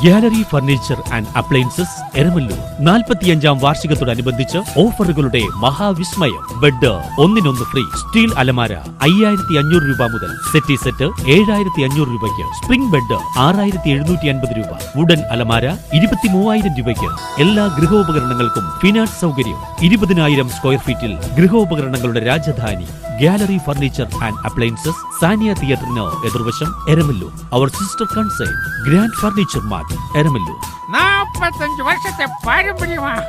Gallery furniture and appliances Eramalloor 45-ാം വാർഷികത്തോടനുബന്ധിച്ച് ഓഫറുകളുടെ മഹാവിസ്മയം. ബെഡ് ഒന്നിനൊന്ന് ഫ്രീ. സ്റ്റീൽ അലമാര 5500 രൂപ മുതൽ. സെറ്റി സെറ്റ് 7500 രൂപയ്ക്ക്. സ്പ്രിംഗ് ബെഡ് 6750 രൂപ. വുഡൻ അലമാര 23000 രൂപയ്ക്ക്. എല്ലാ ഗൃഹോപകരണങ്ങൾക്കും ഫിനാൻസ് സൗകര്യം. 20000 സ്ക്വയർ ഫീറ്റിൽ ഗൃഹോപകരണങ്ങളുടെ Rajadhani gallery furniture and appliances, Saniya തിയേറ്ററിന് എതിർവശം, Eramalloor. Our sister concern grand furniture mart, Eramalloor. 45 വർഷത്തെ പാരമ്പര്യമാണ്.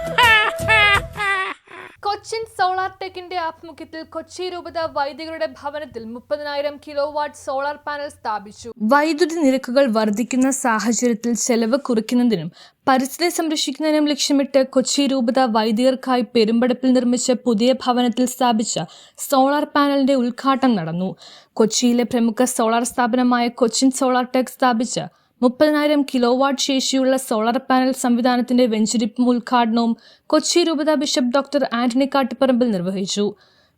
കൊച്ചിൻ സോളാർ ടെക്കിന്റെ ആഭിമുഖ്യത്തിൽ കൊച്ചി രൂപത വൈദികരുടെ ഭവനത്തിൽ 30,000 കിലോവാട്ട് സോളാർ പാനൽ സ്ഥാപിച്ചു. വൈദ്യുതി നിരക്കുകൾ വർദ്ധിക്കുന്ന സാഹചര്യത്തിൽ ചെലവ് കുറയ്ക്കുന്നതിനും പരിസ്ഥിതി സംരക്ഷിക്കുന്നതിനും ലക്ഷ്യമിട്ട് കൊച്ചി രൂപത വൈദികർക്കായി പെരുമ്പടപ്പിൽ നിർമ്മിച്ച പുതിയ ഭവനത്തിൽ സ്ഥാപിച്ച സോളാർ പാനലിന്റെ ഉദ്ഘാടനം നടന്നു. കൊച്ചിയിലെ പ്രമുഖ സോളാർ സ്ഥാപനമായ കൊച്ചിൻ സോളാർ ടെക് സ്ഥാപിച്ച 30,000 കിലോവാട്ട് ശേഷിയുള്ള സോളാർ പാനൽ സംവിധാനത്തിന്റെ വെഞ്ചരിപ്പും ഉദ്ഘാടനവും കൊച്ചി രൂപത ബിഷപ്പ് ഡോക്ടർ ആന്റണി കാട്ടുപറമ്പിൽ നിർവഹിച്ചു.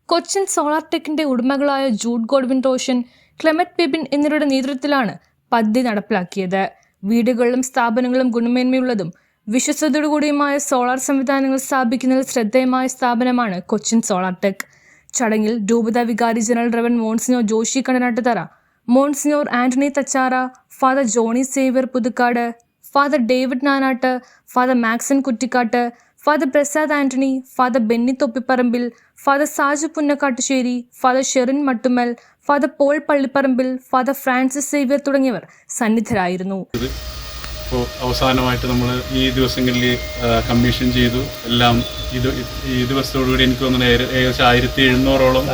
കൊച്ചിൻ സോളാർ ടെക്കിന്റെ ഉടമകളായ ജൂഡ് ഗോഡ്വിൻ റോഷൻ, ക്ലെമറ്റ് ബിബിൻ എന്നിവരുടെ നേതൃത്വത്തിലാണ് പദ്ധതി നടപ്പിലാക്കിയത്. വീടുകളിലും സ്ഥാപനങ്ങളും ഗുണമേന്മയുള്ളതും വിശ്വസ്തയോടുകൂടിയുമായ സോളാർ സംവിധാനങ്ങൾ സ്ഥാപിക്കുന്നതിൽ ശ്രദ്ധേയമായ സ്ഥാപനമാണ് കൊച്ചിൻ സോളാർ ടെക്. ചടങ്ങിൽ രൂപത വികാരി general rev monsignor Joshy Kandanattuthara, monsignor Antony Thachara, father Johny Xavier Puthukkad, father David Nanatt, father Maxon Kuttikkatt, father Prasad Antony, father Benny Thoppiparambil, father Saju Punnakkattusseri, father Sherin Mattumal, father Paul Pallipparambil, father Francis Xavier തുടങ്ങിയവർ സന്നിധരായിരുന്നു. അവസാനമായിട്ട് നമ്മൾ ഈ ദിവസങ്ങളിൽ കമ്മീഷൻ ചെയ്തു. എല്ലാം ഈ ദിവസത്തോടുകൂടി എനിക്ക് തോന്നുന്നത് ഏകദേശം 1700ഓളം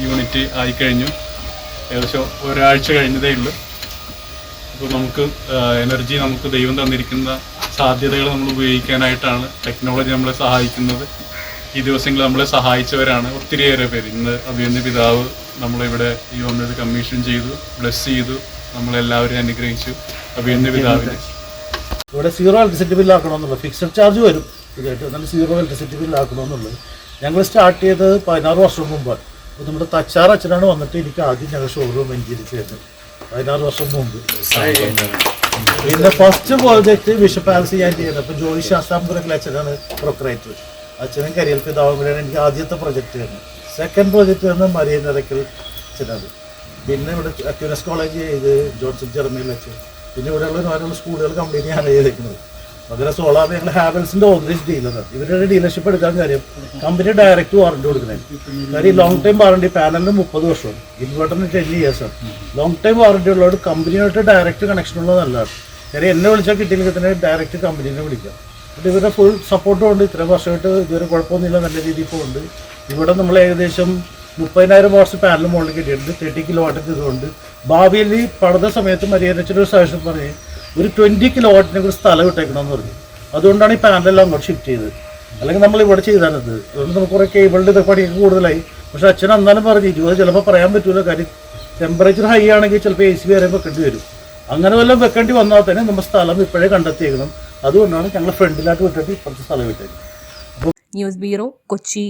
യൂണിറ്റ് ആയിക്കഴിഞ്ഞു. ഏകദേശം ഒരാഴ്ച കഴിഞ്ഞതേ ഉള്ളൂ. അപ്പോൾ നമുക്ക് എനർജി, നമുക്ക് ദൈവം തന്നിരിക്കുന്ന സാധ്യതകൾ നമ്മൾ ഉപയോഗിക്കാനായിട്ടാണ് ടെക്നോളജി നമ്മളെ സഹായിക്കുന്നത്. ഈ ദിവസങ്ങളിൽ നമ്മളെ സഹായിച്ചവരാണ് ഒത്തിരിയേറെ പേര്. ഇന്ന് അഭിനന്ദ പിതാവ് നമ്മളിവിടെ ഈ വന്നത് കമ്മീഷൻ ചെയ്തു, ബ്ലെസ് ചെയ്തു, നമ്മളെല്ലാവരും അനുഗ്രഹിച്ചു. അഭിനന്ദ പിതാവിനെ ഇവിടെ സീറോ ഇലക്ട്രിസിറ്റി ബില്ലാക്കണമെന്നുള്ളത്, ഫിക്സഡ് ചാർജ് വരും ഇതായിട്ട്, എന്നാലും സീറോ ഇലക്ട്രിസിറ്റി ബില്ലാക്കണമെന്നുള്ളത് ഞങ്ങൾ സ്റ്റാർട്ട് ചെയ്തത് 16 വർഷം മുമ്പാണ്. അപ്പോൾ നമ്മുടെ തച്ചാർ അച്ഛനാണ് വന്നിട്ട് എനിക്ക് ആദ്യം ഞങ്ങൾ ഷോറൂം എൻജിനിയർ ചെയ്തത് 16 വർഷം മുമ്പ്. പിന്നെ ഫസ്റ്റ് പ്രോജക്റ്റ് ബിഷപ്പ് ആൽസി ഞാൻ ചെയ്യുന്നത്. അപ്പോൾ ജോയി ശാസ്താംപുരത്തിലെ അച്ഛനാണ് പ്രൊപ്പറേറ്റർ. അച്ഛനും കരിയൽ പിതാവും കൂടെയാണ് എനിക്ക് ആദ്യത്തെ പ്രൊജക്റ്റ് വരുന്നത്. സെക്കൻഡ് പ്രോജക്റ്റ് വന്ന് മരിയ നിരക്കൽ അച്ഛനാണ്. പിന്നെ ഇവിടെ അക്യൂനസ് കോളേജ് ചെയ്ത് ജോൺസൺ ജെറമിയിൽ അച്ഛൻ. പിന്നെ ഇവിടെയുള്ള ഒരുപാടുള്ള സ്കൂളുകൾ കംപ്ലീറ്റ് ഞാൻ ചെയ്തേക്കുന്നത്. പകരം സോളാർ ഞങ്ങൾ ഹാവൽസിൻ്റെ ഓതറൈസ് ഡീലറാണ്. ഇവരുടെ ഡീലർഷിപ്പ് എടുക്കാൻ കാര്യം കമ്പനി ഡയറക്റ്റ് വാറണ്ടി കൊടുക്കുന്നത്. കാര്യം ലോങ് ടൈം വാറണ്ടി പാനലിന് 30 വർഷമാണ്, ഇൻവെർട്ടറിന് 10 ഇയേഴ്സാണ്. ലോങ് ടൈം വാറണ്ടി ഉള്ളവർ കമ്പനിയായിട്ട് ഡയറക്റ്റ് കണക്ഷൻ ഉള്ളത് നല്ലതാണ്. കാര്യം എന്നെ വിളിച്ചാൽ കിട്ടിയില്ലെങ്കിൽ തന്നെ ഡയറക്റ്റ് കമ്പനീനെ വിളിക്കാം. എന്നിട്ട് ഇവരുടെ ഫുൾ സപ്പോർട്ടും ഉണ്ട്. ഇത്രയും വർഷമായിട്ട് ഇതുവരെ കുഴപ്പമൊന്നുമില്ല, നല്ല രീതിയിൽ പോകുന്നുണ്ട്. ഇവിടെ നമ്മൾ ഏകദേശം 30,000 വാട്ട്സ് പാനൽ മുകളിൽ കിട്ടിയിട്ടുണ്ട്. 30 കിലോ വാട്ടിൻ്റെ ഇതുകൊണ്ട് ഭാവിയിൽ പഠന സമയത്ത് മര്യാദച്ചൊരു സജഷൻ പറഞ്ഞ് ഒരു 20 കിലോ വാട്ടിനെ ഒരു സ്ഥലം ഇട്ടേക്കണമെന്ന് പറഞ്ഞു. അതുകൊണ്ടാണ് ഈ പാനലെല്ലാം അങ്ങോട്ട് ഷിഫ്റ്റ് ചെയ്തത്. അല്ലെങ്കിൽ നമ്മൾ ഇവിടെ ചെയ്താണത്. അതുകൊണ്ട് നമുക്ക് കുറേ കേബിളിൻ്റെ ഇതൊക്കെ പണിയൊക്കെ കൂടുതലായി. പക്ഷേ അച്ഛൻ അന്നാലും പറഞ്ഞു 20 ചിലപ്പോൾ പറയാൻ പറ്റില്ല. കാര്യം ടെമ്പറേച്ചർ ഹൈ ആണെങ്കിൽ ചിലപ്പോൾ AC വരെ വെക്കേണ്ടി വരും. അങ്ങനെ വല്ലതും വെക്കേണ്ടി വന്നാൽ തന്നെ നമ്മൾ സ്ഥലം ഇപ്പോഴേ കണ്ടെത്തിയേക്കണം. അതുകൊണ്ടാണ് ഞങ്ങൾ ഫ്രണ്ടിലായിട്ട് വിട്ടിട്ട് ഇപ്പുറത്തെ സ്ഥലം വിട്ടേക്കുന്നത്. News bureau, Kochi.